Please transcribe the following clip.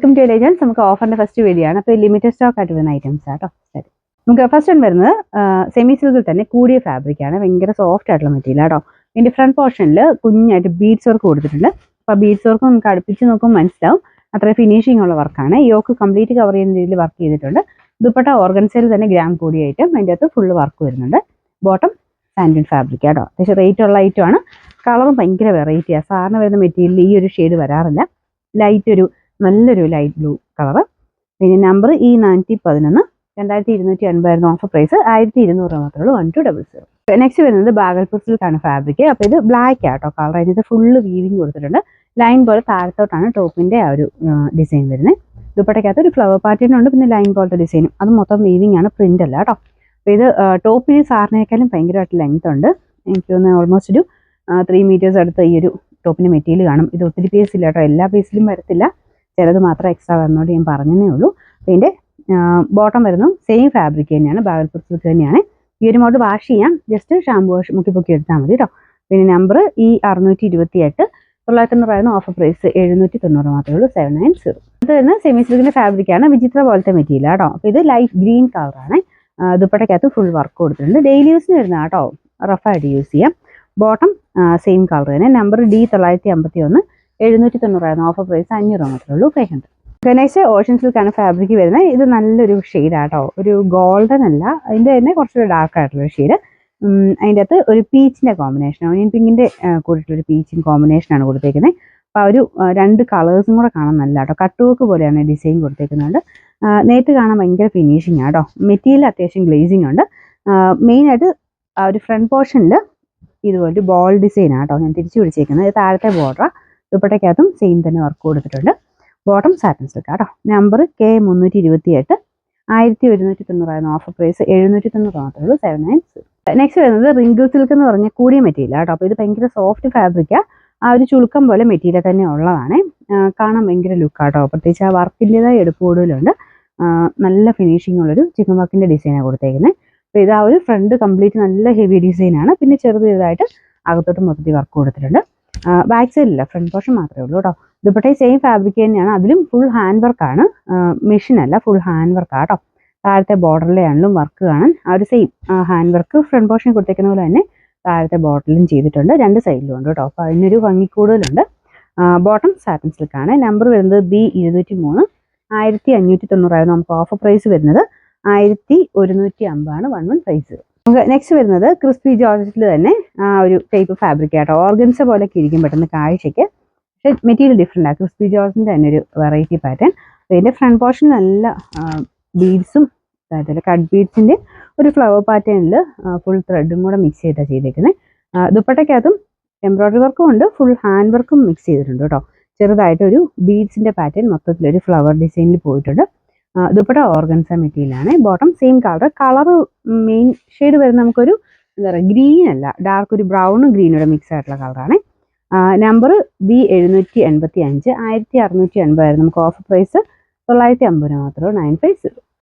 Welcome to എലൈജൻസ്. നമുക്ക് ഓഫറിന്റെ first video ആണ്. അപ്പോൾ ലിമിറ്റഡ് സ്റ്റോക്ക് ആയിട്ട് വരുന്ന ഐറ്റംസ് ആട്ടോ. ശരി, നമുക്ക് ഫസ്റ്റ് വൺ വരുന്നത് സെമി സിൽക്കിൽ തന്നെ കൂടിയ ഫാബ്രിക് ആണ്. ഭയങ്കര സോഫ്റ്റ് ആയിട്ടുള്ള മെറ്റീരിയൽ ആട്ടോ. ഇതിന്റെ ഫ്രണ്ട് പോർഷനിൽ കുഞ്ഞായിട്ട് ബീഡ്സ് വർക്ക് കൊടുത്തിട്ടുണ്ട്. അപ്പോൾ ബീഡ്സ് വർക്ക് നമുക്ക് അടുപ്പിച്ച് നോക്കുമ്പോൾ മനസ്സിലാവും അത്ര ഫിനിഷിംഗ് ഉള്ള വർക്കാണ്. യോക്ക് കംപ്ലീറ്റ് കവർ ചെയ്യുന്ന രീതിയിൽ വർക്ക് ചെയ്തിട്ടുണ്ട്. ദുപ്പട്ട ഓർഗൻസയിൽ തന്നെ ഗ്രാം കൂടിയായിട്ട് അതിൻ്റെ അകത്ത് ഫുള്ള് വർക്ക് വരുന്നുണ്ട്. ബോട്ടം സാൻഡിൻ ഫാബ്രിക് ആട്ടോ. അത്യാവശ്യം റേറ്റ് ഉള്ള ഐറ്റം ആണ്. കളറും ഭയങ്കര വെറൈറ്റിയാണ്. സാധാരണ വരുന്ന മെറ്റീരിയൽ ഈ ഒരു ഷെയ്ഡ് വരാറില്ല. ലൈറ്റ് ഒരു നല്ലൊരു ലൈറ്റ് ബ്ലൂ കളറ്. പിന്നെ നമ്പർ E411, 2250 ഓഫർ പ്രൈസ് 1200 മാത്രമേ ഉള്ളൂ. 1200. നെക്സ്റ്റ് വരുന്നത് ബാഗൽപൂർ സിൽക്കാണ് ഫാബ്രിക്. അപ്പോൾ ഇത് ബ്ലാക്ക് ആട്ടോ കളർ. അതിനകത്ത് ഫുള്ള് വീവിങ് കൊടുത്തിട്ടുണ്ട്. ലൈൻ പോലെ താഴത്തോട്ടാണ് ടോപ്പിന്റെ ആ ഒരു ഡിസൈൻ വരുന്നത്. ദുപ്പട്ടയ്ക്കകത്ത് ഒരു ഫ്ലവർ പാറ്റേൺ ഉണ്ട്, പിന്നെ ലൈൻ പോലത്തെ ഡിസൈനും. അത് മൊത്തം വീവിങ് ആണ്, പ്രിന്റ് അല്ല കേട്ടോ. അപ്പോൾ ഇത് ടോപ്പിന് സാറിനേക്കാളും ഭയങ്കരമായിട്ട് ലെങ്ത് ഉണ്ട്. എനിക്ക് തോന്നുന്നു ഓൾമോസ്റ്റ് ഒരു 3 മീറ്റേഴ്സ് അടുത്ത് ഈ ഒരു ടോപ്പിന് മെറ്റീരിയൽ കാണും. ഇത് ഒത്തിരി പീസ് ഇല്ല കേട്ടോ, എല്ലാ പീസിലും വരത്തില്ല, ചിലത് മാത്രം എക്സ്ട്രാ വരുന്നോണ്ട് ഞാൻ പറഞ്ഞതേ ഉള്ളൂ. അപ്പോൾ ഇതിൻ്റെ ബോട്ടം വരുന്നു സെയിം ഫാബ്രിക് തന്നെയാണ്, ബാഗൽപൂർ സിൽക്ക് തന്നെയാണ്. ഈ ഒരു മോഡ് വാഷ് ചെയ്യാം, ജസ്റ്റ് ഷാമ്പു വാഷ് മുക്കി എടുത്താൽ മതി കേട്ടോ. പിന്നെ നമ്പർ E628, 900 ഓഫർ പ്രൈസ് 790 മാത്രമേ ഉള്ളൂ. 790. ഇത് വരുന്ന സെമി സിൽക്കിന്റെ ഫാബ്രിക് ആണ്. വിചിത്ര പോലത്തെ മെറ്റീരിയൽ കേട്ടോ. അപ്പോൾ ഇത് ലൈറ്റ് ഗ്രീൻ കളറാണ്. ദുപ്പട്ടയ്ക്കകത്ത് ഫുൾ വർക്ക് കൊടുത്തിട്ടുണ്ട്. ഡെയിലി യൂസിന് വരുന്ന കേട്ടോ, റഫായിട്ട് യൂസ് ചെയ്യാം. ബോട്ടം സെയിം കളർ തന്നെ. നമ്പർ D951, 790 ഓഫർ പ്രൈസ് 500 മാത്രമേ ഉള്ളൂ. 500. നെക്സ്റ്റ് ഓഷ്യൻ സിൽക്കാണ് ഫാബ്രിക് വരുന്നത്. ഇത് നല്ലൊരു ഷെയ്ഡാട്ടോ, ഒരു ഗോൾഡൻ അല്ല, അതിൻ്റെ തന്നെ കുറച്ചൊരു ഡാർക്ക് ആയിട്ടുള്ള ഷെയ്ഡ്. അതിൻ്റെ അകത്ത് ഒരു പീച്ചിൻ്റെ കോമ്പിനേഷൻ, ഓനിയൻ പിങ്കിൻ്റെ കൂടിയിട്ടുള്ളൊരു പീച്ചിങ് കോമ്പിനേഷനാണ് കൊടുത്തേക്കുന്നത്. അപ്പോൾ ഒരു 2 കളേഴ്സും കൂടെ കാണാൻ നല്ല കേട്ടോ. കട്ട് വർക്ക് പോലെയാണ് ഡിസൈൻ കൊടുത്തേക്കുന്നത്. നേരിട്ട് കാണാൻ ഭയങ്കര ഫിനിഷിംഗ് ആട്ടോ. മെറ്റീരിയൽ അത്യാവശ്യം ഗ്ലേസിംഗ് ഉണ്ട്. മെയിനായിട്ട് ആ ഒരു ഫ്രണ്ട് പോർഷനിൽ ഇതുപോലെ ബോൾ ഡിസൈൻ ആട്ടോ ഞാൻ തിരിച്ചു പിടിച്ചേക്കുന്നത്. താഴത്തെ ബോർഡർ. ദുപ്പട്ടയ്ക്കകത്തും സെയിം തന്നെ വർക്ക് കൊടുത്തിട്ടുണ്ട്. ബോട്ടം സാറ്റിൻ സിൽക്ക് ആട്ടോ. നമ്പർ K328, 1190 ഓഫർ പ്രൈസ് 790 മാത്രമേ ഉള്ളൂ. 790. നെക്സ്റ്റ് വരുന്നത് റിങ്കിൾ സിൽക്ക് എന്ന് പറഞ്ഞ കൂടിയ മെറ്റീരിയൽ ആട്ടോ. അപ്പോൾ ഇത് ഭയങ്കര സോഫ്റ്റ് ഫാബ്രിക്കാണ്. ആ ഒരു ചുളുക്കം പോലെ മെറ്റീരിയൽ തന്നെ ഉള്ളതാണ്. കാണാൻ ഭയങ്കര ലുക്കാട്ടോ. പ്രത്യേകിച്ച് ആ വർക്കിൻ്റെതായ എടുപ്പ് കൂടുതലുണ്ട്. നല്ല ഫിനിഷിംഗ് ഉള്ളൊരു ചിക്കൻ വർക്കിൻ്റെ ഡിസൈനാണ് കൊടുത്തേക്കുന്നത്. അപ്പോൾ ഇത് ആ ഒരു ഫ്രണ്ട് കംപ്ലീറ്റ് നല്ല ഹെവി ഡിസൈനാണ്. പിന്നെ ചെറുതായിട്ട് അകത്തോട്ട് മൊത്തത്തിൽ വർക്ക് കൊടുത്തിട്ടുണ്ട്. ബാക്ക് സൈഡില്ല, ഫ്രണ്ട് പോർഷൻ മാത്രമേ ഉള്ളൂ കേട്ടോ. ദുപ്പട്ട സെയിം ഫാബ്രിക് തന്നെയാണ്. അതിലും ഫുൾ ഹാൻഡ് വർക്കാണ്, മെഷീൻ അല്ല, ഫുൾ ഹാൻഡ് വർക്കാണ് കേട്ടോ. താഴത്തെ ബോർഡറിലാണെങ്കിലും വർക്ക് കാണാൻ ആ ഒരു same hand work front portion കൊടുത്തേക്കുന്ന പോലെ തന്നെ താഴത്തെ ബോർഡറിലും ചെയ്തിട്ടുണ്ട്. 2 സൈഡിലും ഉണ്ട് കേട്ടോ. അപ്പോൾ അതിനൊരു ഭംഗി കൂടുതലുണ്ട്. Bottom satin സിൽക്കാണ്. നമ്പർ വരുന്നത് B203, 1590 നമുക്ക് ഓഫർ പ്രൈസ് വരുന്നത് 1150 11 പ്രൈസ്. നമുക്ക് നെക്സ്റ്റ് വരുന്നത് ക്രിസ്പി ജോർജറ്റിൽ തന്നെ ഒരു ടൈപ്പ് ഫാബ്രിക് ആട്ടോ. ഓർഗൻസ പോലെയൊക്കെ ഇരിക്കും പെട്ടെന്ന് കാഴ്ചയ്ക്ക്, പക്ഷേ മെറ്റീരിയൽ ഡിഫറെൻ്റ് ആണ്. ക്രിസ്പി ജോർജിൻ്റെ തന്നെ ഒരു വെറൈറ്റി പാറ്റേൺ. ഇതിൻ്റെ ഫ്രണ്ട് പോർഷൻ നല്ല ബീഡ്സും അതുപോലെ കട്ട് ബീഡ്സിൻ്റെ ഒരു ഫ്ലവർ പാറ്റേണിൽ ഫുൾ ത്രെഡും കൂടെ മിക്സ് ചെയ്തിട്ടാണ് ചെയ്തേക്കുന്നത്. ദുപ്പട്ടയ്ക്കകത്തും എംബ്രോയ്ഡറി വർക്കും ഉണ്ട്, ഫുൾ ഹാൻഡ് വർക്കും മിക്സ് ചെയ്തിട്ടുണ്ട് കേട്ടോ. ചെറുതായിട്ടൊരു ബീഡ്സിൻ്റെ പാറ്റേൺ മൊത്തത്തിലൊരു ഫ്ലവർ ഡിസൈനിൽ പോയിട്ടുണ്ട്. ദുപ്പട്ട ഓർഗൻസ മെറ്റീരിയലാണ്. Bottom same colour main shade വരുന്ന നമുക്കൊരു എന്താ പറയുക, ഗ്രീൻ അല്ല, ഡാർക്ക് ഒരു ബ്രൗണും ഗ്രീനൂടെ മിക്സ് ആയിട്ടുള്ള കളറാണ്. നമ്പർ B785, 1680 നമുക്ക് ഓഫർ പ്രൈസ് 950 മാത്രമേ 950.